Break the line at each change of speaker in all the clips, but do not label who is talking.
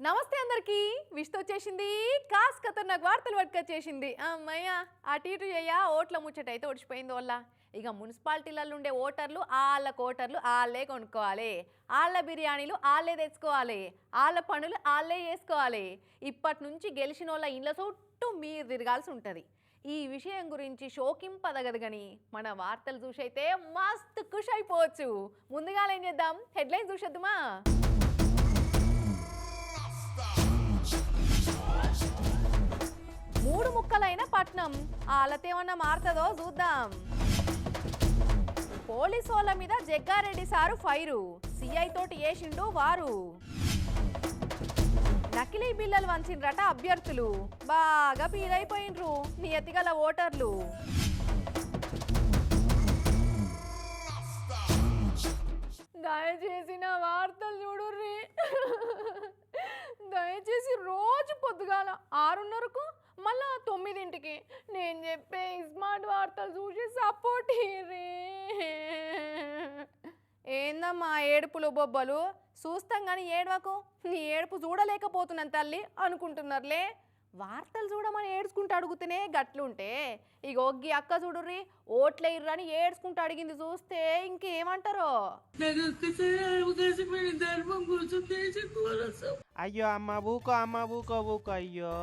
నమస్తే అందరికి విష్తో వచ్చేసింది కాస్ ఖతర్నాక్ వార్తలు పట్టుకొచ్చేసింది అమ్మయ్య అటు ఇటు అయ్యా ఓట్ల ముచ్చట అయితే ఒడిచిపోయింది వల్ల ఇక మున్సిపాలిటీలలో ఉండే ఓటర్లు వాళ్ళే కొనుక్కోవాలి వాళ్ళ బిర్యానీలు వాళ్ళే తెచ్చుకోవాలి వాళ్ళ పనులు వాళ్ళే చేసుకోవాలి ఇప్పటి నుంచి గెలిచిన వాళ్ళ ఇండ్ల చుట్టూ మీరు తిరగాల్సి ఉంటుంది ఈ విషయం గురించి షోకింపదగదు కానీ మన వార్తలు చూసైతే మస్తు ఖుషి అయిపోవచ్చు ముందుగా ఏం చేద్దాం హెడ్లైన్ చూసేద్దామా మూడు ముక్కలైన పట్నం ఆలతేమన్నా మారుతుందో చూద్దాం పోలీసు వాళ్ళ మీద జగ్గారెడ్డి సారు ఫైరు సిఐ తోటి వేసిండు వారు నకిలీ బిల్లలు వంచిండ్రట అభ్యర్థులు బాగా పీలైపోయిండ్రు నియతిగల ఓటర్లు దయచేసి నా వార్తలు చూడుర్రి దయచేసి రోజు పొద్దుగాల 6:30కు మళ్ళా 9ంటికి నేను చెప్పే స్మార్ట్ వార్తలు చూసి సపోర్ట్ ఇయ్యరే ఏందమ్మా ఏడుపులు బొబ్బలు చూస్తాం కానీ ఏడవకు నీ ఏడుపు చూడలేకపోతున్నాను తల్లి అనుకుంటున్నారులే వార్తలు చూడమని ఏడ్చుకుంటూ అడుగుతూనే గట్లుంటే ఇక ఒగ్గి అక్క చూడుర్రి ఓట్లే ఇర్రని ఏడ్చుకుంటూ అడిగింది చూస్తే ఇంకేమంటారో
అయ్యో అమ్మ ఊకో అయ్యో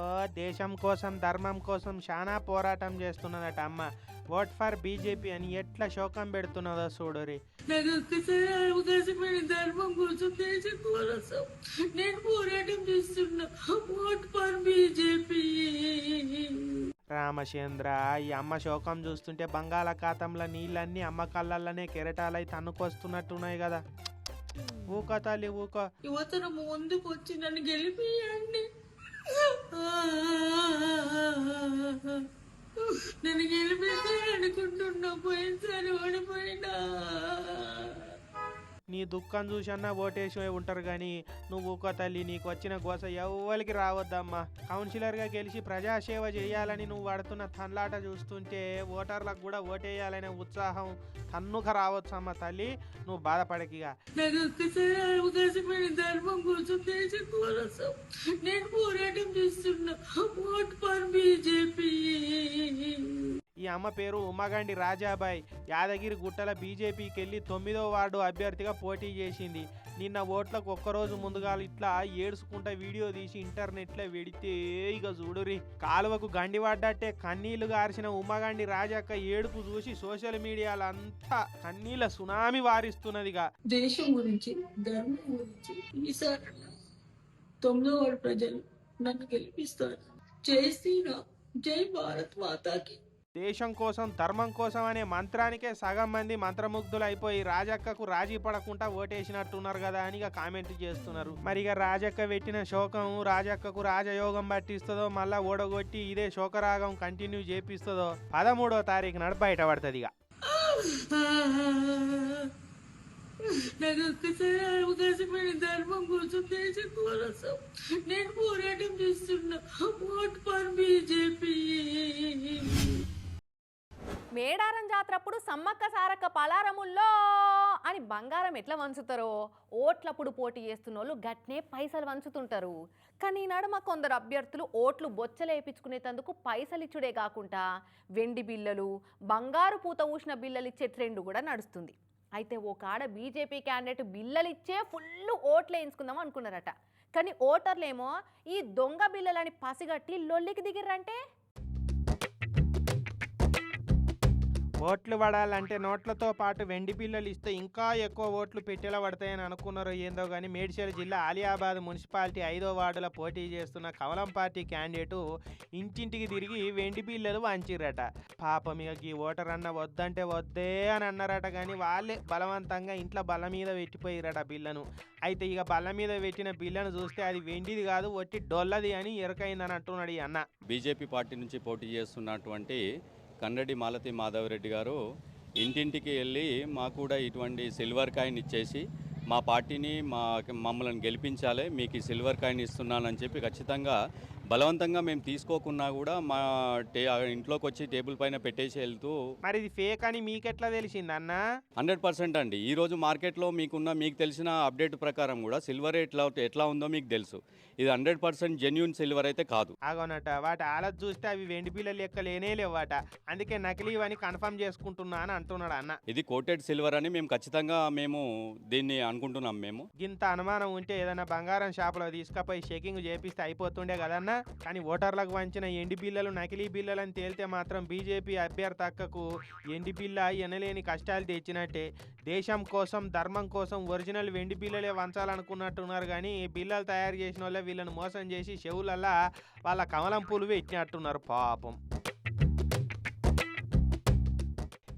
దేశం కోసం ధర్మం కోసం చాలా పోరాటం చేస్తున్నదట అమ్మ ఓట్ ఫర్ బీజేపీ అని ఎట్లా శోకం పెడుతున్నదో చూడురి
ధర్మం కోసం దేశం కోసం నేను పోరాటం చేస్తున్నా ఓట్ ఫర్ బీజేపీ
రామచంద్ర ఈ అమ్మ శోకం చూస్తుంటే బంగాళాఖాతంలో నీళ్ళన్నీ అమ్మ కళ్ళల్లోనే కెరటాలై తన్నుకొస్తున్నట్టున్నాయి కదా ఊక తల్లి ఊక
యువతను ముందుకు వచ్చి నన్ను గెలిపియండి నన్ను గెలిపిస్తే అనుకుంటున్నా పోయినసారి ఓడిపోయినా
నీ దుఃఖం చూసన్నా ఓటేసి ఉంటారు కానీ నువ్వు ఊక తల్లి నీకు వచ్చిన గోస ఎవ్వరికి రావద్దమ్మా కౌన్సిలర్గా గెలిచి ప్రజాసేవ చేయాలని నువ్వు పడుతున్న తన్లాట చూస్తుంటే ఓటర్లకు కూడా ఓటేయాలనే ఉత్సాహం తన్నుక రావచ్చు అమ్మ తల్లి నువ్వు బాధపడకిగా
ధర్మం కోసం దేశం కోసం నేను పోరాటం చేస్తున్నా ఓట్ ఫర్ బీజేపీ
ఈ అమ్మ పేరు ఉమ్మగండి రాజాబాయ్ యాదగిరి గుట్టల బీజేపీకి వెళ్ళి 9వ వార్డు అభ్యర్థిగా పోటీ చేసింది నిన్న ఓట్లకు ఒక్కరోజు ముందుగా ఇట్లా ఏడ్చుకుంటా వీడియో తీసి ఇంటర్నెట్లో వెడితే ఇక చూడురి కాలువకు గండి పడ్డట్టే కన్నీళ్లు గార్చిన ఉమ్మగండి రాజక్క ఏడుపు చూసి సోషల్ మీడియాలో అంతా కన్నీళ్ళ సునామీ వారిస్తున్నదిగా
దేశం గురించి ధర్మం గురించి ఈసారి 9వ వార్డు ప్రజలు నన్ను గెలిపిస్తారు జై శ్రీరామ్ జై భారత్ మాతాకి
దేశం కోసం ధర్మం కోసం అనే మంత్రానికే సగం మంది మంత్రముగ్ధులు అయిపోయి రాజక్కకు రాజీ పడకుండా ఓటేసినట్టున్నారు కదా అని కామెంట్ చేస్తున్నారు మరి ఇక రాజక్క పెట్టిన శోకం రాజక్కకు రాజయోగం పట్టిస్తుందో మళ్ళా ఓడగొట్టి ఇదే శోకరాగం కంటిన్యూ చేపిస్తుందో 13వ తారీఖు నాడు బయటపడుతుంది ఇక
నాకు ఒక్కసారి అవకాశమైన ధర్మం కోసం దేశం కోసం నేను పోరాటం చేస్తున్నా ఓట్ ఫర్ బీజేపీ
మేడారం జాతరప్పుడు సమ్మక్క సారక్క పలారముల్లో అని బంగారం ఎట్లా వంచుతారో ఓట్లప్పుడు పోటీ చేస్తున్న వాళ్ళు గట్నే పైసలు వంచుతుంటారు కానీ నడుమ కొందరు అభ్యర్థులు ఓట్లు బొచ్చలేపించుకునేందుకు పైసలు ఇచ్చుడే కాకుండా వెండి బిల్లలు బంగారు పూత ఊసిన బిల్లలు ఇచ్చే ట్రెండ్ కూడా నడుస్తుంది అయితే ఓ కాడ బీజేపీ క్యాండిడేట్ బిల్లలు ఇచ్చే ఫుల్ ఓట్లు వేయించుకుందాం అనుకున్నారట కానీ ఓటర్లేమో ఈ దొంగ బిల్లలని పసిగట్టి లొల్లికి దిగిర్రంటే
ఓట్లు పడాలంటే నోట్లతో పాటు వెండి బిల్లలు ఇస్తే ఇంకా ఎక్కువ ఓట్లు పెట్టేలా పడతాయని అనుకున్నారు ఏందో కానీ మేడ్చల్ జిల్లా ఆలియాబాద్ మున్సిపాలిటీ 5వ వార్డులో పోటీ చేస్తున్న కమలం పార్టీ క్యాండిడేటు ఇంటింటికి తిరిగి వెండి బిల్లలు వంచిరట పాపం ఇక ఈ ఓటర్ అన్న వద్దంటే వద్దే అని అన్నారట కానీ వాళ్ళే బలవంతంగా ఇంట్లో బల్ల మీద పెట్టిపోయిరట బిల్లను అయితే ఇక బల్ల మీద పెట్టిన బిల్లను చూస్తే అది వెండిది కాదు ఒట్టి డొల్లది అని ఎరకైందని అంటున్నాడు ఈ అన్న
బీజేపీ పార్టీ నుంచి పోటీ చేస్తున్నటువంటి కన్నడి మాలతి మాధవరెడ్డి గారు ఇంటింటికి వెళ్ళి మాకు కూడా ఇటువంటి సిల్వర్ కాయిన్ ఇచ్చేసి మా పార్టీని మమ్మల్ని గెలిపించాలి మీకు ఈ సిల్వర్ కాయిన్ ఇస్తున్నానని చెప్పి ఖచ్చితంగా బలవంతంగా మేము తీసుకోకున్నా కూడా మా ఇంట్లోకి వచ్చి టేబుల్ పైన పెట్టేసి వెళ్తూ
మరి ఇది ఫేక్ అని మీకెట్లా తెలిసింది అన్న?
100% అండి. ఈరోజు మార్కెట్లో మీకు తెలిసిన అప్డేట్ ప్రకారం కూడా సిల్వర్ ఎట్లా ఉందో మీకు తెలుసు. ఇది 100% జెన్యూన్ సిల్వర్ అయితే కాదు.
ఆగోనట వాటి ఆలత చూస్తే అవి వెండి పిల్లలు లెక్క లేనే లేవట, అందుకే నకిలీ అని కన్ఫర్మ్ చేసుకుంటున్నా అని అంటున్నాడు అన్న.
ఇది కోటెడ్ సిల్వర్ అని ఖచ్చితంగా దీన్ని అనుకుంటున్నాం. మేము
ఇంత అనుమానం ఉంటే ఏదైనా బంగారం షాపులో తీసుకపోయి చెకింగ్ చేపిస్తే అయిపోతుండే కదన్నా. కానీ ఓటర్లకు వంచిన ఎండి బిల్లలు నకిలీ బిల్లలు అని తేలితే మాత్రం బీజేపీ అభ్యర్థి అక్కకు ఎండి బిల్ల ఎనలేని కష్టాలు తెచ్చినట్టే. దేశం కోసం ధర్మం కోసం ఒరిజినల్ వెండి బిల్లలే వంచాలనుకున్నట్టున్నారు, కానీ బిల్లలు తయారు చేసిన వాళ్ళే వీళ్ళని మోసం చేసి చెవులల్లా వాళ్ళ కమలం పూలు పెట్టినట్టున్నారు పాపం.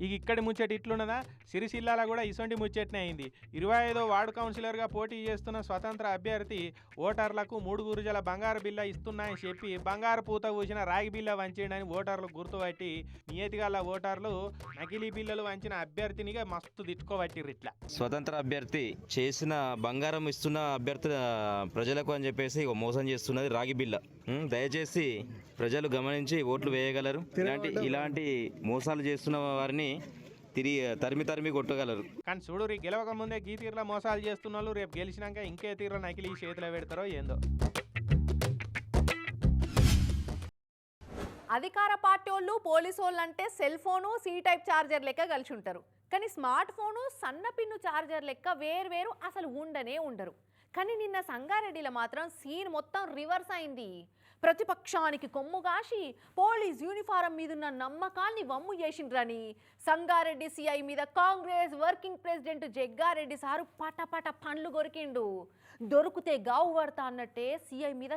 ఇక ఇక్కడి ముచ్చట ఇట్లున్నదా, సిరిసిల్లాలో కూడా ఇసొంటి ముచ్చటనే అయింది. 25వ వార్డు కౌన్సిలర్గా పోటీ చేస్తున్న స్వతంత్ర అభ్యర్థి ఓటర్లకు 3 గురుజల బంగారు బిల్ల ఇస్తున్నాయని చెప్పి బంగారు పూత పూసిన రాగి బిల్ల వంచిండని ఓటర్లు గుర్తుపట్టి నియతిగల ఓటర్లు నకిలీ బిల్లలు వంచిన అభ్యర్థినిగా మస్తు తిట్టుకోబట్టిర్రు. ఇట్లా
స్వతంత్ర అభ్యర్థి చేసిన బంగారం ఇస్తున్న అభ్యర్థి ప్రజలకు అని చెప్పేసి మోసం చేస్తున్నది రాగి బిల్ల. దయచేసి ప్రజలు గమనించి ఓట్లు వేయగలరు. ఇలాంటి మోసాలు చేస్తున్న వారిని తరిమి కొట్టగలరు.
కానీ చూడు, గెలవక ముందే గీ తీరులో మోసాలు చేస్తున్న వాళ్ళు రేపు గెలిచినాక ఇంకే తీరులో నకిలీ చేతిలో పెడతారో ఏందో.
అధికార పార్టీ వాళ్ళు పోలీసు వాళ్ళు అంటే cell phone C type charger లెక్క కలిసి ఉంటారు, కానీ స్మార్ట్ ఫోను సన్న పిన్ను ఛార్జర్ లెక్క వేరు అసలు ఉండరు. కానీ నిన్న సంగారెడ్డిలో మాత్రం సీన్ మొత్తం రివర్స్ అయింది. ప్రతిపక్షానికి కొమ్ము కాసి పోలీస్ యూనిఫారం మీదున్న నమ్మకాన్ని వమ్ము చేసిండ్రని సంగారెడ్డి సిఐ మీద కాంగ్రెస్ వర్కింగ్ ప్రెసిడెంట్ జగ్గారెడ్డి సారు పటపట పండ్లు కొరికిండు. దొరికితే గావు పడతా అన్నట్టే సిఐ మీద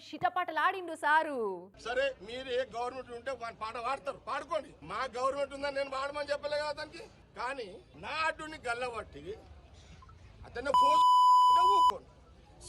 షిటపటలాడిండు సారు.
సరే, మీరు ఏ గవర్నమెంట్ ఉంటే పాట పాడతారు, పాడుకోండి. మా గవర్నమెంట్ ఉందని నేను పాడమని చెప్పలే కదా దానికి. కానీ నా అడ్డుని గల్లబట్టి అతన్ని ఊకోండి,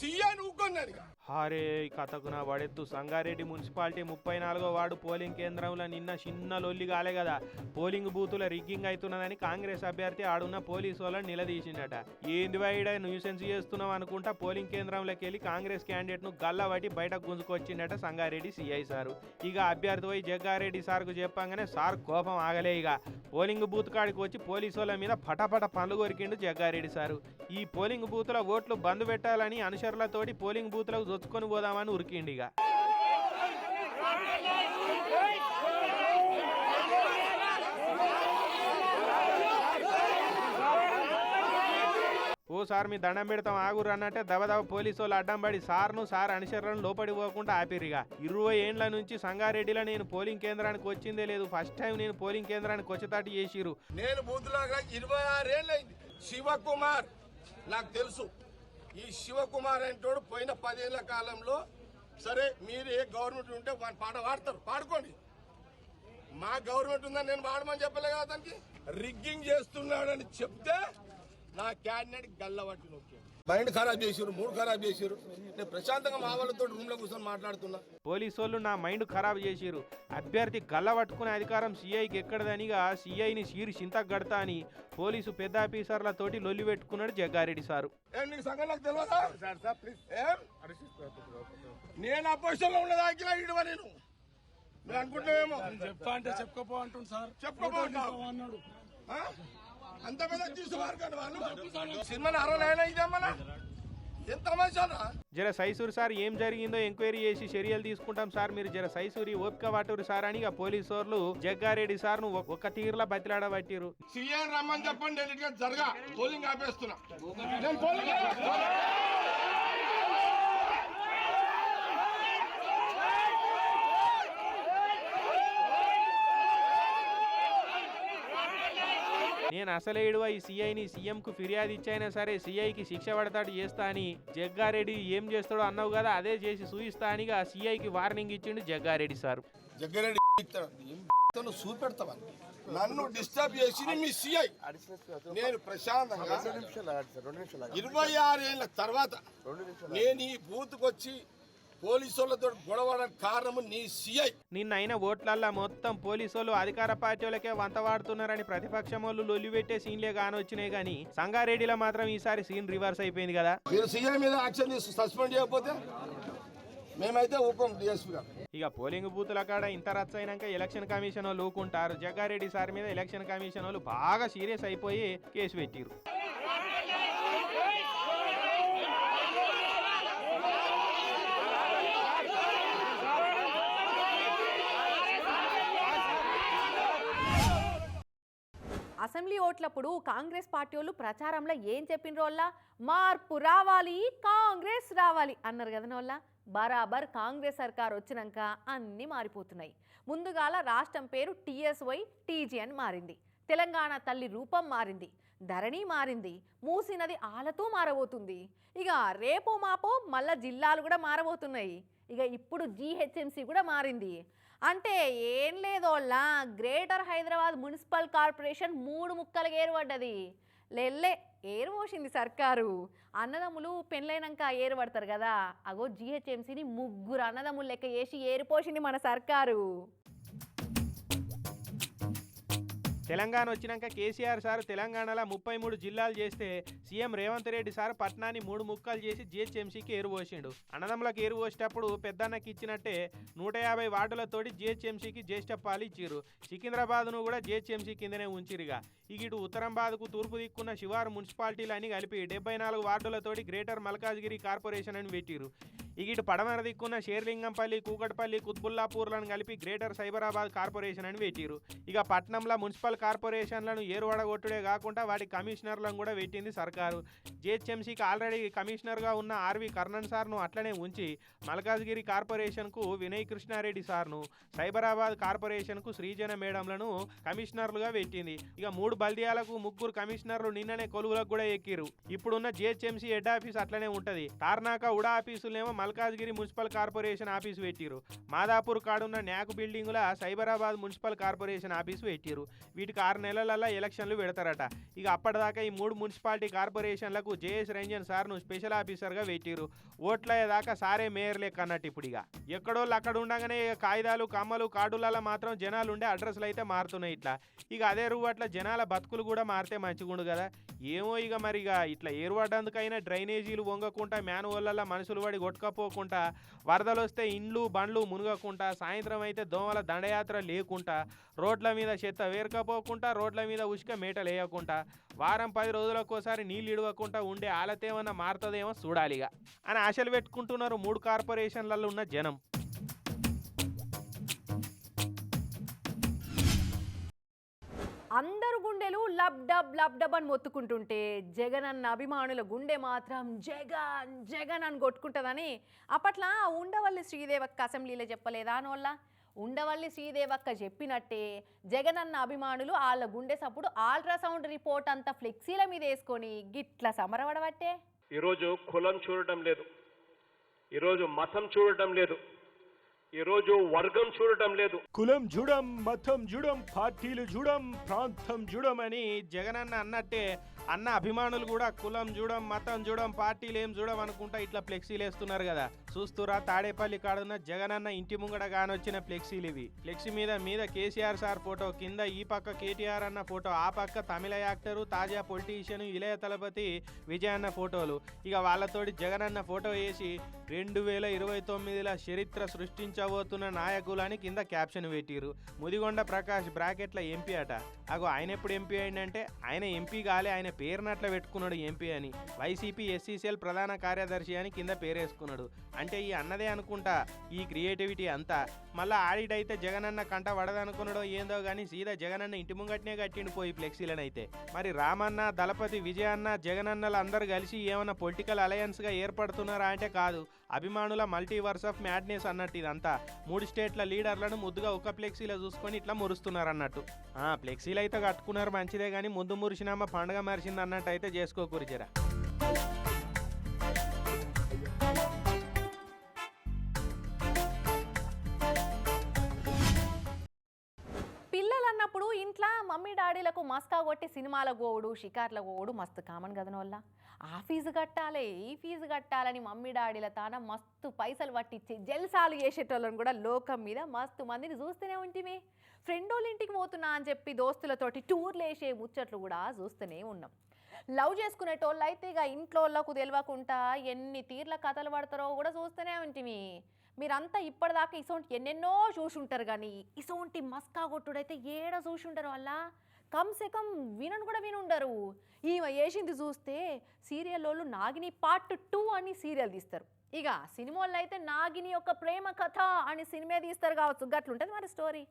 సీఐని ఊకోండి అని.
హారే కథకు నా వాడెత్తు. సంగారెడ్డి మున్సిపాలిటీ 34వ వార్డు పోలింగ్ కేంద్రంలో నిన్న చిన్న లొల్లి కాలే కదా, పోలింగ్ బూతుల రిగ్గింగ్ అవుతున్నదని కాంగ్రెస్ అభ్యర్థి ఆడున్న పోలీసు వాళ్ళని నిలదీసిండట. ఏంది వైడ న్యూసెన్స్ చేస్తున్నావు అనుకుంటా పోలింగ్ కేంద్రంలోకి వెళ్ళి కాంగ్రెస్ క్యాండిడేట్ను గల్లబట్టి బయటకు గుంజుకొచ్చిండట సంగారెడ్డి సిఐ సారు. ఇక అభ్యర్థి పోయి జగ్గారెడ్డి సార్కు చెప్పంగానే సార్ కోపం ఆగలే. ఇక పోలింగ్ బూత్ కాడికి వచ్చి పోలీసు వాళ్ళ మీద పటపట పండ్లు కొరికిండు జగ్గారెడ్డి సారు. ఈ పోలింగ్ బూత్ల ఓట్లు బంద్ పెట్టాలని అనుచరులతోటి పోలింగ్ బూత్లకు దొచ్చుకొని పోదామని ఉరికిండిగా. ఓ సార్ మీ దండం పెడతాం ఆగురు అన్నట్టే దబదబ పోలీసు వాళ్ళు అడ్డం పడి సార్ అనుచరులను లోపడి పోకుండా ఆపిరిగా. 20 ఏండ్ల నుంచి సంగారెడ్డిలో నేను పోలింగ్ కేంద్రానికి వచ్చిందే లేదు, ఫస్ట్ టైం నేను పోలింగ్ కేంద్రానికి వచ్చేటట్టు చేసిరు.
నేను బూతులాగా 26 ఏళ్ళైంది. శివకుమార్ నాకు తెలుసు. ఈ శివకుమార్ అంటోడు పోయిన 10 ఏళ్ల కాలంలో, సరే మీరు ఏ గవర్నమెంట్ ఉంటే పాట పాడతారు, పాడుకోండి. మా గవర్నమెంట్ ఉందని నేను పాడమని చెప్పలే కదా దానికి. రిగ్గింగ్ చేస్తున్నాడని చెప్తే నా క్యాండిడేట్ గల్లబట్టి నొక్కాడు. మైండ్ ఖరాబ్ చేసారు, మూడు ఖరాబ్ చేసారు. నేను ప్రశాంతంగా మా వాళ్ళతో రూమ్ లో కూర్చొని మాట్లాడుతున్నా.
పోలీసు వాళ్ళు నా మైండ్ ఖరాబ్ చేసిరు. అభ్యర్థి గల్లబట్టుకునే అధికారం సీఐకి ఎక్కడదనిగా సీఐని సీరు చింతకు గడతా అని పోలీసు పెద్ద ఆఫీసర్లతోటి లొల్లి పెట్టుకున్నాడు జగ్గారెడ్డి సారు.
నేను అపోజిషన్ లో ఉన్నదా నేను అనుకుంటున్నామేమో.
చెప్తా అంటే చెప్పుకోపో అంటుంది సార్.
చెప్పుకోపో అన్నాడు. అంత పెద్ద తీసుకోవారు కానీ వాళ్ళు సినిమాని 69 ఇదేమన్నా ఎంత తమాషారా.
జర సైసూరి సార్ ఏం జరిగిందో ఎంక్వైరీ చేసి చర్యలు తీసుకుంటాం సార్, మీరు జర సైసూరి ఓపిక వాటూరి సార్ అని పోలీసు వాళ్ళు జగ్గారెడ్డి సార్ ను ఒక తీరులా బతిలాడబట్టిరు.
సీఎం రమ్మని చెప్పండి, డెలిట్గా జరగా పోలింగ్ ఆపేస్తున్నా.
నేను అసలేడువా ఈ సీఐని సీఎంకు ఫిర్యాదు ఇచ్చైనా సరే సీఐకి శిక్ష పడతాడు చేస్తా అని. జగ్గారెడ్డి ఏం చేస్తాడో అన్నావు కదా, అదే చేసి చూయిస్తా అని సీఐకి వార్నింగ్ ఇచ్చిండు జగ్గారెడ్డి సార్.
జగ్గారెడ్డి చూపెడతావా నన్ను డిస్టర్బ్ చేసి మీ సీఐ. నేను ప్రశాంతంగా 26 ఏళ్ల తర్వాత నేను ఈ బూత్కు వచ్చి పోలీసులతో గొడవడానికి కారణం నీ సీఐ.
నిన్న అయిన ఓట్లల్లా మొత్తం పోలీసులు అధికార పార్టీలకే వంత వాడుతున్నారని ప్రతిపక్షం వాళ్ళు లొల్లి పెట్టే సీన్లే కానొచ్చినాయి, కానీ సంగారెడ్డిలో మాత్రం ఈసారి సీన్ రివర్స్ అయిపోయింది కదా.
మీరు సీఐ మీద యాక్షన్ తీసి సస్పెండ్ చేయకపోతే మేమైతే ఊపం డిఎస్పీ గారు.
ఇక పోలింగ్ బూతుల కాడ ఇంత రచ్చయినాక ఎలక్షన్ కమిషన్ వాళ్ళు ఊకుంటారు. జగ్గారెడ్డి సార్ మీద ఎలక్షన్ కమిషన్ వాళ్ళు బాగా సీరియస్ అయిపోయి కేసు పెట్టిరు.
అసెంబ్లీ ఓట్లప్పుడు కాంగ్రెస్ పార్టీ వాళ్ళు ప్రచారంలో ఏం చెప్పినరోళ్ళ మార్పు రావాలి కాంగ్రెస్ రావాలి అన్నారు కదనోళ్ళ. బరాబర్ కాంగ్రెస్ సర్కార్ వచ్చినాక అన్నీ మారిపోతున్నాయి. ముందుగాల రాష్ట్రం పేరు TSY TG అని మారింది. తెలంగాణ తల్లి రూపం మారింది. ధరణి మారింది. మూసీ నది ఆలతో మారబోతుంది. ఇక రేపో మాపో మళ్ళా జిల్లాలు కూడా మారబోతున్నాయి. ఇక ఇప్పుడు GHMC కూడా మారింది. అంటే ఏం లేదోళ్ళ గ్రేటర్ హైదరాబాద్ మున్సిపల్ కార్పొరేషన్ 3 ముక్కలుగా ఏర్పడ్డది. లెల్లే ఏరుపోసింది సర్కారు. అన్నదమ్ములు పెళ్ళైనాక ఏర్పడతారు కదా, అగో GHMCని 3 అన్నదమ్ములు లెక్క చేసి ఏరిపోసింది మన సర్కారు.
తెలంగాణ వచ్చినాక కేసీఆర్ సార్ తెలంగాణలో 33 జిల్లాలు చేస్తే సీఎం రేవంత్ రెడ్డి సార్ పట్నాన్ని 3 ముక్కలు చేసి GHMCకి ఏరుపోసిండు. అన్నదమ్ములకు ఏరుపోసేటప్పుడు పెద్దన్నకి ఇచ్చినట్టే 150 వార్డులతోటి GHMCకి జ్యేష్ఠ పాలు ఇచ్చిర్రు. సికింద్రాబాద్ను కూడా GHMC కిందనే ఉంచిరుగా. ఇటు ఉత్తరంబాద్కు తూర్పు దిక్కున్న శివారు మున్సిపాలిటీలని కలిపి 74 వార్డులతోటి గ్రేటర్ మల్కాజ్గిరి కార్పొరేషన్ అని పెట్టిరు. ఇటు పడమర దిక్కున్న షేర్లింగంపల్లి, కూకట్పల్లి, కుత్బుల్లాపూర్లను కలిపి గ్రేటర్ సైబరాబాద్ కార్పొరేషన్ అని పెట్టిరు. ఇక పట్నంలో మున్సిపల్ కార్పొరేషన్లను ఏరువడగొట్టుడే కాకుండా వాటి కమిషనర్లను కూడా పెట్టింది సర్కారు. GHMCకి ఆల్రెడీ కమిషనర్గా ఉన్న ఆర్వి కర్ణన్ సార్ను అట్లనే ఉంచి మల్కాజ్గిరి కార్పొరేషన్కు వినయ్ కృష్ణారెడ్డి సార్ను, సైబరాబాద్ కార్పొరేషన్కు శ్రీజన మేడంలను కమిషనర్లుగా పెట్టింది. ఇక 3 బల్దియాలకు 3 కమిషనర్లు నిన్ననే కొలువులకు కూడా ఎక్కిరు. ఇప్పుడున్న GHMC హెడ్ ఆఫీస్ అట్లనే ఉంటది. తార్నాక ఉడా ఆఫీసులేమో మల్కాజ్గిరి మున్సిపల్ కార్పొరేషన్ ఆఫీసు పెట్టిరు. మాదాపూర్ కాడున్న న్యాక్ బిల్డింగుల సైబరాబాద్ మున్సిపల్ కార్పొరేషన్ ఆఫీసు పెట్టిరు. వీటికి 6 నెలలలో ఎలక్షన్లు పెడతారట. ఇక అప్పటిదాకా ఈ 3 మున్సిపాలిటీ కార్పొరేషన్లకు JS రంజన్ సార్ను స్పెషల్ ఆఫీసర్గా పెట్టిరు. ఓట్లయ్యేదాకా సారే మేయర్ లెక్క అన్నట్టు. ఇప్పుడు ఇక ఎక్కడోళ్ళు అక్కడ ఉండగానే కాగితాలు, కమ్మలు, కార్డులలో మాత్రం జనాలు ఉండే అడ్రస్లు అయితే మారుతున్నాయి. ఇక అదే రూవట్ల జనాల బతుకులు కూడా మారితే మంచిగుండు కదా. ఏమో ఇక మరి ఇట్లా ఏర్పడ్డందుకైనా డ్రైనేజీలు వంగకుండా, మ్యాన్హోళ్ళ మనుషులు పడి కొట్టుకపోకుండా, వరదలు వస్తే ఇండ్లు బండ్లు మునగకుండా, సాయంత్రం అయితే దోమల దండయాత్ర లేకుండా, రోడ్ల మీద చెత్త వేరకపోకుండా, రోడ్ల మీద ఉసుక మేటలు వేయకుండా, వారం 10 రోజులకోసారి నీళ్ళు ఇడవకుండా ఉండే ఆలతేమన్నా మారుతుందేమో చూడాలిగా అని ఆశలు పెట్టుకుంటున్నారు 3 కార్పొరేషన్లలో ఉన్న జనం.
అందరు గుండెలు లబ్ డబ్ అని మొత్తుకుంటుంటే జగన్ అన్న అభిమానుల గుండె మాత్రం జగన్ జగన్ అని కొట్టుకుంటుందని అప్పట్లో ఉండవల్లి శ్రీదేవక్క అసెంబ్లీలో చెప్పలేదా అనోళ్ళ. ఉండవల్లి శ్రీదేవక్క చెప్పినట్టే జగన్ అన్న అభిమానులు వాళ్ళ గుండె సప్పుడు అల్ట్రాసౌండ్ రిపోర్ట్ అంతా ఫ్లెక్సీల మీద వేసుకొని గిట్ల సమరవడబట్టే.
ఈరోజు కులం చూడటం లేదు, ఈరోజు మతం చూడటం లేదు, ఈరోజు వర్గం చూడటం లేదు.
కులం జుడం, మతం జుడం, పార్టీలు జుడం, ప్రాంతం జుడం అని జగనన్న అన్నట్టే అన్న అభిమానులు కూడా కులం జుడం, మతం జుడం, పార్టీలు ఏం జుడం అనుకుంటా ఇట్లా ఫ్లెక్సీలు వేస్తున్నారు కదా. చూస్తురా తాడేపల్లి కాడున్న జగనన్న ఇంటి ముంగడ కానొచ్చిన ఫ్లెక్సీలు ఇవి. ఫ్లెక్సీ మీద కేసీఆర్ సార్ ఫోటో, కింద ఈ పక్క కేటీఆర్ అన్న ఫోటో, ఆ పక్క తమిళ యాక్టరు తాజా పొలిటీషియన్ ఇళయ తలపతి విజయ్ అన్న ఫోటోలు. ఇక వాళ్ళతోటి జగనన్న ఫోటో వేసి 2029లో చరిత్ర సృష్టించబోతున్న నాయకులని కింద క్యాప్షన్ పెట్టిరు. ముదిగొండ ప్రకాష్ బ్రాకెట్ల ఎంపీ అట. అగో ఆయన ఎప్పుడు ఎంపీ అయిందంటే ఆయన ఎంపీ కాలే, ఆయన పేరునట్ల పెట్టుకున్నాడు ఎంపీ అని. వైసీపీ SCCL ప్రధాన కార్యదర్శి అని కింద పేరేసుకున్నాడు. అంటే ఈ అన్నదే అనుకుంటా ఈ క్రియేటివిటీ అంతా. మళ్ళీ ఆడిడైతే జగనన్న కంట పడదనుకున్నాడో ఏందో కానీ సీదా జగనన్న ఇంటి ముంగట్నే కట్టిండు పోయి ఫ్లెక్సీలనైతే. మరి రామన్న, దళపతి, విజయ్ అన్న, జగనన్నలు అందరు కలిసి ఏమన్నా పొలిటికల్ అలయన్స్గా ఏర్పడుతున్నారా అంటే కాదు. అభిమానుల మల్టీవర్స్ ఆఫ్ మ్యాడ్నెస్ అన్నట్టు ఇదంతా. 3 స్టేట్ల లీడర్లను ముద్దుగా ఒక ఫ్లెక్సీలో చూసుకొని ఇట్లా మురుస్తున్నారు అన్నట్టు. ఫ్లెక్సీలు అయితే కట్టుకున్నారు మంచిదే కానీ ముందు మురిసినామా పండుగ మరిచింది అన్నట్టు అయితే చేసుకోకూరి జరా.
పిల్లలన్నప్పుడు ఇంట్లో మమ్మీ డాడీలకు మస్కా కొట్టి సినిమాలకు పోవుడు, షికార్లకు పోవుడు మస్తు కామన్ కదనోళ్ళ. ఆ ఫీజు కట్టాలి, ఈ ఫీజు కట్టాలని మమ్మీ డాడీల తాన మస్తు పైసలు పట్టించి జల్సాలు చేసేటోళ్ళని కూడా లోకం మీద మస్తు మందిని చూస్తూనే ఉంటిమి. ఫ్రెండోళ్ళ ఇంటికి పోతున్నా అని చెప్పి దోస్తులతోటి టూర్లు వేసే ముచ్చట్లు కూడా చూస్తూనే ఉన్నాం. లవ్ చేసుకునేటోళ్ళు అయితే ఇక ఇంట్లో వాళ్ళకు తెలియకుండా ఎన్ని తీర్ల కథలు పడతారో కూడా చూస్తూనే ఉంటిమి. మీరంతా ఇప్పటిదాకా ఇసోంటి ఎన్నెన్నో చూసుంటారు కానీ ఇసోంటి మస్కా కొట్టుడైతే ఏడ చూసుంటారు వల్ల కమ్సే కమ్ వినను కూడా వినుండరు. ఈమె వేసింది చూస్తే సీరియల్లో నాగిని పార్ట్ 2 అని సీరియల్ తీస్తారు. ఇక సినిమాల్లో అయితే నాగిని ఒక ప్రేమ కథ అని సినిమా తీస్తారు కావచ్చు. గట్లుంటుంది మరి స్టోరీ.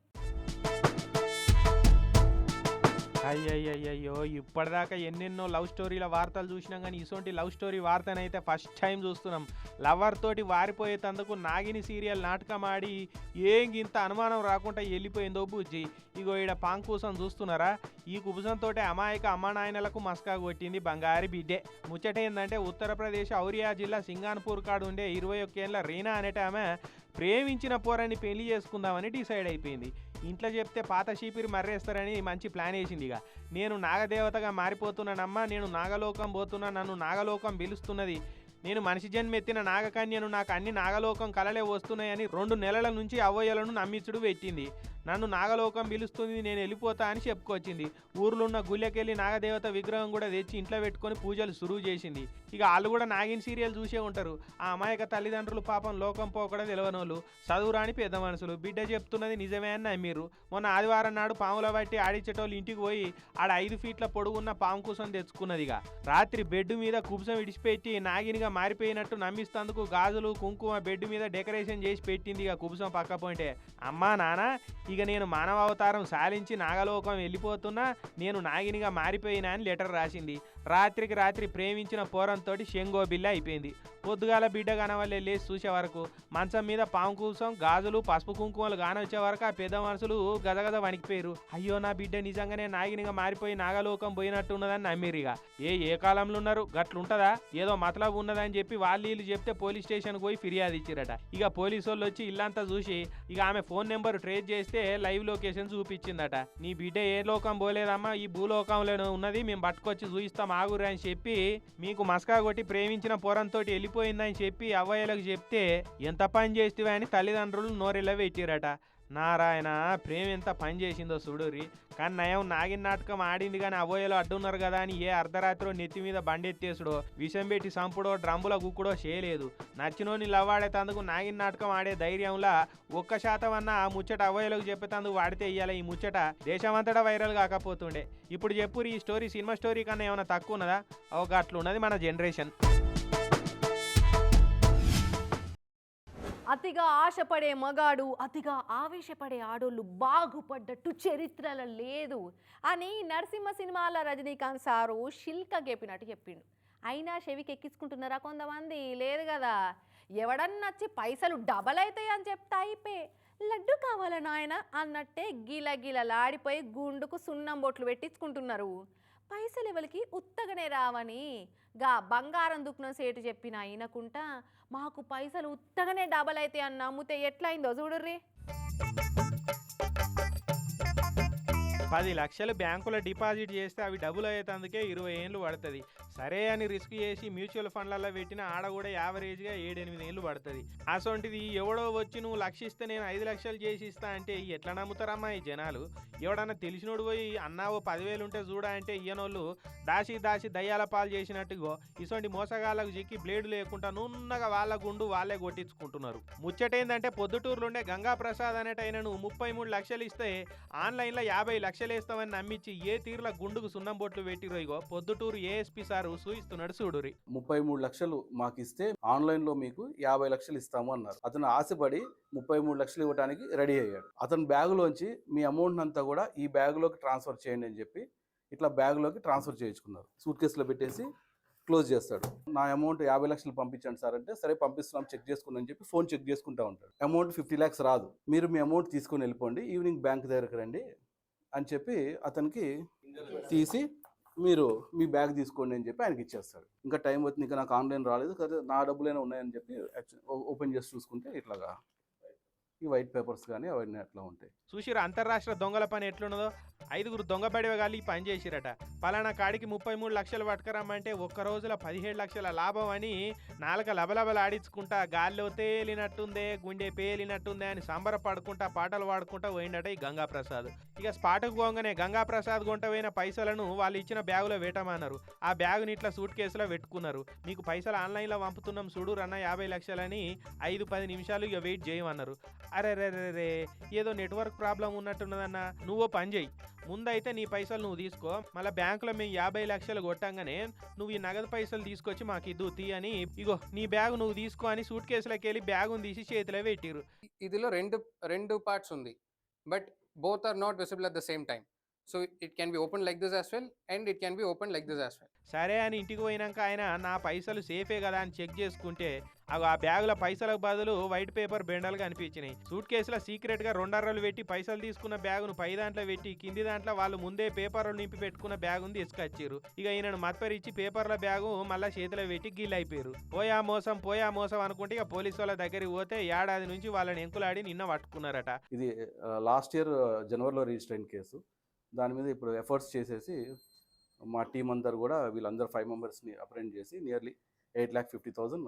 అయ్యయ్యయ్యో ఇప్పటిదాకా ఎన్నెన్నో లవ్ స్టోరీల వార్తలు చూసినాం కానీ ఇటువంటి లవ్ స్టోరీ వార్తనైతే ఫస్ట్ టైం చూస్తున్నాం. లవర్ తోటి వారిపోయేందుకు నాగిని సీరియల్ నాటకం ఆడి ఏం ఇంత అనుమానం రాకుండా వెళ్ళిపోయిందో బుజ్జి. ఇగో ఈడ పాంకూసం చూస్తున్నారా? ఈ కుబుసంతో అమాయక అమ్మానాయనలకు మస్కా కొట్టింది బంగారి బిడ్డే. ముచ్చట ఏంటంటే ఉత్తరప్రదేశ్ ఔరియా జిల్లా సింగాన్పూర్ కాడు ఉండే 21 ఏళ్ల రీనా అనేట ఆమె ప్రేమించిన పోరాన్ని పెళ్లి చేసుకుందామని డిసైడ్ అయిపోయింది. ఇంట్లో చెప్తే పాత షీపిరి మర్రేస్తారని మంచి ప్లాన్ వేసింది. ఇక నేను నాగదేవతగా మారిపోతున్నానమ్మా, నేను నాగలోకం పోతున్నా, నన్ను నాగలోకం పిలుస్తున్నది, నేను మనిషి జన్మెత్తిన నాగకన్యను, నాకు అన్ని నాగలోకం కలలే వస్తున్నాయని 2 నెలల నుంచి అవ్వయ్యలను నమ్మించుడు పెట్టింది. నన్ను నాగలోకం పిలుస్తుంది, నేను వెళ్ళిపోతా అని చెప్పుకొచ్చింది. ఊర్లో ఉన్న గుళ్ళకెళ్ళి నాగదేవత విగ్రహం కూడా తెచ్చి ఇంట్లో పెట్టుకొని పూజలు సురువు చేసింది. ఇక వాళ్ళు కూడా నాగిన్ సీరియల్ చూసే ఉంటారు. ఆ అమాయక తల్లిదండ్రులు పాపం లోకం పోకడ తెలియనోళ్ళు, చదువురాని పెద్ద మనుషులు. బిడ్డ చెప్తున్నది నిజమే అని నమ్మిర్రు. మొన్న ఆదివారం నాడు పాముల బట్టి ఆడిచ్చేటోళ్ళు ఇంటికి పోయి ఆడ 5 ఫీట్ల పొడుగున్న పాము కూసం తెచ్చుకున్నది. ఇక రాత్రి బెడ్ మీద కుబుసం విడిచిపెట్టి నాగినిగా మారిపోయినట్టు నమ్మిస్తందుకు గాజులు కుంకుమ బెడ్ మీద డెకరేషన్ చేసి పెట్టింది. ఇక కుబుసం పక్క పోయింటే, అమ్మా నాన్న ఇక నేను మానవ అవతారం సాలించి నాగలోకం వెళ్ళిపోతున్నా, నేను నాగినిగా మారిపోయినా అని లెటర్ రాసింది. రాత్రికి రాత్రి ప్రేమించిన పోరంతోటి శంగోబిల్ల అయిపోయింది. పొద్దుగాల బిడ్డ కనవల్లే లేచి చూసే వరకు మంచం మీద పాము కూసం గాజులు పసుపు కుంకుమలు కానొచ్చే వరకు ఆ పెద్ద మనుషులు గదగద వణికిపోయారు. అయ్యో నా బిడ్డ నిజంగానే నాగినిగా మారిపోయి నాగలోకం పోయినట్టున్నదని నమ్మిరిగా. ఏ కాలంలో ఉన్నారు, గట్లుంటదా, ఏదో మతలబు ఉన్నదని చెప్పి వాళ్ళు చెప్తే పోలీస్ స్టేషన్కి పోయి ఫిర్యాదు ఇచ్చిరట. ఇక పోలీసు వాళ్ళు వచ్చి ఇల్లంతా చూసి ఇక ఆమె ఫోన్ నెంబర్ ట్రేస్ చేస్తే లైవ్ లొకేషన్ చూపించిందట. నీ బిడ్డ ఏ లోకం పోలేదమ్మా, ఈ భూలోకంలో ఉన్నది, మేము పట్టుకొచ్చి చూపిస్తాం ఆగురు అని చెప్పి మీకు మస్కా కొట్టి ప్రేమించిన పోరంతోటి వెళ్ళిపోయిందని చెప్పి అవ్వయ్యలకు చెప్తే ఎంత పని చేస్తే అని తల్లిదండ్రులు నోరెళ్ళ పెట్టిరట. నారాయణ, ప్రేమ ఎంత పని చేసిందో చూడురి. కానీ నయం నాగిన నాటకం ఆడింది కానీ అవ్వయ్యలు అడ్డున్నారు కదా అని ఏ అర్ధరాత్రో నెత్తి మీద బండెత్తేసుడో విషం పెట్టి సంపుడో డ్రమ్ముల గుక్కుడో చేయలేదు. నచ్చినోని లవ్వాడేతందుకు నాగిన నాటకం ఆడే ధైర్యంలా 1% అన్న ఆ ముచ్చట అవ్వయ్యలకు చెప్పేతందుకు వాడితే ఇయ్యాల ఈ ముచ్చట దేశమంతటా వైరల్ కాకపోతుండే. ఇప్పుడు చెప్పురి, ఈ స్టోరీ సినిమా స్టోరీ కన్నా ఏమైనా తక్కువ ఉన్నదా? ఒక అట్లున్నది మన జనరేషన్.
అతిగా ఆశపడే మగాడు, అతిగా ఆవేశపడే ఆడోళ్ళు బాగుపడ్డట్టు చరిత్రలో లేదు అని నరసింహ సినిమాల రజనీకాంత్ సారు శిల్క చెప్పినట్టు చెప్పిండు. అయినా చెవికి ఎక్కించుకుంటున్నారా కొంతమంది? లేదు కదా. ఎవడన్నా వచ్చి పైసలు డబల్ అవుతాయి అని చెప్తా అయిపోయి లడ్డు కావాలా నాయన అన్నట్టే గిలగిలలాడిపోయి గుండుకు సున్నం బొట్లు పెట్టించుకుంటున్నారు. పైసలు ఎవరికి ఉత్తగనే రావని గా బంగారం దుఃఖం సేటు చెప్పిన అయినకుంటా మాకు పైసలు ఉత్తగనే డబల్ అయితే అని నమ్మితే ఎట్లయిందో చూడుర్రి.
10 లక్షలు బ్యాంకులో డిపాజిట్ చేస్తే అవి డబుల్ అయ్యేందుకే 20 ఏళ్ళు పడుతుంది. సరే అని రిస్క్ చేసి మ్యూచువల్ ఫండ్లలో పెట్టిన ఆడ కూడా యావరేజ్గా 7-8 ఏళ్ళు పడుతుంది. అసొంటిది ఎవడో వచ్చి నువ్వు లక్షిస్తే నేను 5 లక్షలు చేసి ఇస్తా అంటే ఎట్లా నమ్ముతారమ్మా ఈ జనాలు? ఎవడన్నా తెలిసినోడు పోయి అన్నావో 10,000 ఉంటే చూడా అంటే ఇయ్యనోళ్ళు దాసి దయ్యాల పాలు చేసినట్టుగో ఇసొంటి మోసగాళ్ళకు చిక్కి బ్లేడు లేకుండా నున్నగా వాళ్ళ గుండు వాళ్ళే కొట్టించుకుంటున్నారు. ముచ్చటేందంటే పొద్దుటూరులోనే గంగా ప్రసాద్ అనేటైనను 33 లక్షలు ఇస్తే ఆన్లైన్లో 50 లక్షలు వేస్తామని నమ్మించి ఏ తీరుల గుండుకు సున్నం బొట్లు పెట్టిరో ఇగో పొద్దుటూరు ఏఎస్పీ సారు సూయిస్తున్నాడు చూడురి.
33 లక్షలు మాకు ఇస్తే ఆన్లైన్ లో మీకు 50 లక్షలు ఇస్తాము అన్నారు. అతను ఆశపడి 33 లక్షలు ఇవ్వడానికి రెడీ అయ్యాడు. అతని బ్యాగులోంచి మీ అమౌంట్ అంతా కూడా ఈ బ్యాగులోకి ట్రాన్స్ఫర్ చేయండి అని చెప్పి ఇట్లా బ్యాగులోకి ట్రాన్స్ఫర్ చేయించుకున్నారు. సూట్ కేసులో పెట్టేసి క్లోజ్ చేస్తాడు. నా అమౌంట్ 50 లక్షలు పంపించండి సార్ అంటే సరే పంపిస్తున్నాం చెక్ చేసుకుని అని చెప్పి ఫోన్ చెక్ చేసుకుంటా ఉంటాడు. అమౌంట్ 50 lakhs రాదు. మీరు మీ అమౌంట్ తీసుకొని వెళ్ళిపోండి, ఈవినింగ్ బ్యాంక్ దగ్గరకు రండి అని చెప్పి అతనికి తీసి మీరు మీ బ్యాగ్ తీసుకోండి అని చెప్పి ఆయనకి ఇచ్చేస్తాడు. ఇంకా టైం వచ్చింది, ఇంకా నాకు ఆన్లైన్ రాలేదు కదా, నా డబ్బులైనా ఉన్నాయని చెప్పి ఓపెన్ చేసి చూసుకుంటే ఇట్లాగా ఈ వైట్ పేపర్స్ కానీ అవన్నీ అట్లా ఉంటాయి.
చూసిరు అంతర్రాష్ట్ర దొంగల పని ఎట్లున్నదో. 5 దొంగ బడివగాలి ఈ పని చేసిరట. పలానా కాడికి 33 లక్షలు పట్టుకురమ్మంటే ఒక్క రోజుల 17 లక్షల లాభం అని నాలుక లబలబలు ఆడించుకుంటా గాల్లో తేలినట్టుందే గుండె పేలినట్టుందే అని సంబరపడుకుంటా పాటలు పాడుకుంటా పోయిండట ఈ గంగాప్రసాద్. ఇక స్పాటుకు పోగానే గంగాప్రసాద్ గుంట పోయిన పైసలను వాళ్ళు ఇచ్చిన బ్యాగులో పెట్టమన్నారు. ఆ బ్యాగుని ఇట్లా సూట్ కేసులో పెట్టుకున్నారు. నీకు పైసలు ఆన్లైన్లో పంపుతున్నాం చూడు రన్న 50 లక్షలని 5-10 నిమిషాలు ఇక వెయిట్ చేయమన్నారు. అరే రే ఏదో నెట్వర్క్ ప్రాబ్లం ఉన్నట్టున్నదన్న, నువ్వు పని చేయి, ముందైతే నీ పైసలు నువ్వు తీసుకో, మళ్ళీ బ్యాంకులో మేము 50 లక్షలు కొట్టంగానే నువ్వు ఈ నగదు పైసలు తీసుకొచ్చి మాకు ఇద్దు తీ అని, ఇగో నీ బ్యాగు నువ్వు తీసుకో అని సూట్ కేసులోకి వెళ్ళి బ్యాగును తీసి చేతిలో పెట్టిరు.
ఇదిలో రెండు పార్ట్స్ ఉంది, but both are not visible at the same time. So it can be opened like this as well, and it can be opened like this as well.
సరే అని ఇంటికి పోయినాక ఆయన నా పైసలు సేఫే కదా అని చెక్ చేసుకుంటే ఆ బ్యాగుల పైసలకు బదులు వైట్ పేపర్ బెండలు కనిపించినాయి. సూట్ కేసులో సీక్రెట్గా 2 అర్రలు పెట్టి పైసలు తీసుకున్న బ్యాగును పై దాంట్లో పెట్టి కింది దాంట్లో వాళ్ళు ముందే పేపర్లు నింపి పెట్టుకున్న బ్యాగును తీసుకొచ్చారు. ఇక ఈయనను మత్పరిచ్చి పేపర్ల బ్యాగు మళ్ళీ చేతిలో పెట్టి గిల్లైపోయారు. పోయా మోసం అనుకుంటే ఇక పోలీసు వాళ్ళ దగ్గరికి పోతే ఏడాది నుంచి వాళ్ళని ఎంకులాడి నిన్న పట్టుకున్నారట.
ఇది లాస్ట్ ఇయర్ జనవరిలో రిజిస్టర్ అయిన కేసు. దాని మీద ఇప్పుడు ఎఫర్ట్స్ చేసేసి మా టీం అందరు కూడా వీళ్ళందరూ 5 మెంబర్స్ని అప్రెంట్ చేసి నియర్లీ 8,50,000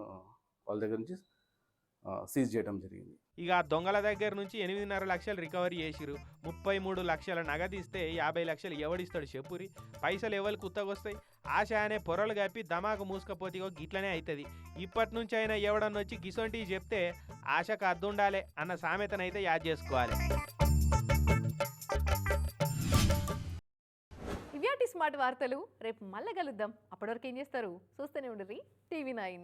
వాళ్ళ దగ్గర నుంచి సీజ్ చేయడం జరిగింది.
ఇక ఆ దొంగల దగ్గర నుంచి 8.5 లక్షలు రికవరీ చేసిరు. 33 లక్షల నగదిస్తే 50 లక్షలు ఎవడిస్తాడు చెప్పురి? పైసలు ఎవరికి కుత్తగొస్తాయి? ఆశ అనే పొరలు కప్పి దమాకు మూసుకపోతే గిట్లనే అవుతుంది. ఇప్పటి నుంచి అయినా ఎవడన్నా వచ్చి గిసొంటి చెప్తే ఆశకు అద్దుండాలి అన్న సామెతనైతే యాద్ చేసుకోవాలి.
ఇవ్యాటి స్మార్ట్ వార్తలు. రేపు మళ్ళీ కలుద్దాం. అప్పటివరకు ఏం చేస్తారు? చూస్తూనే ఉండరు TV9.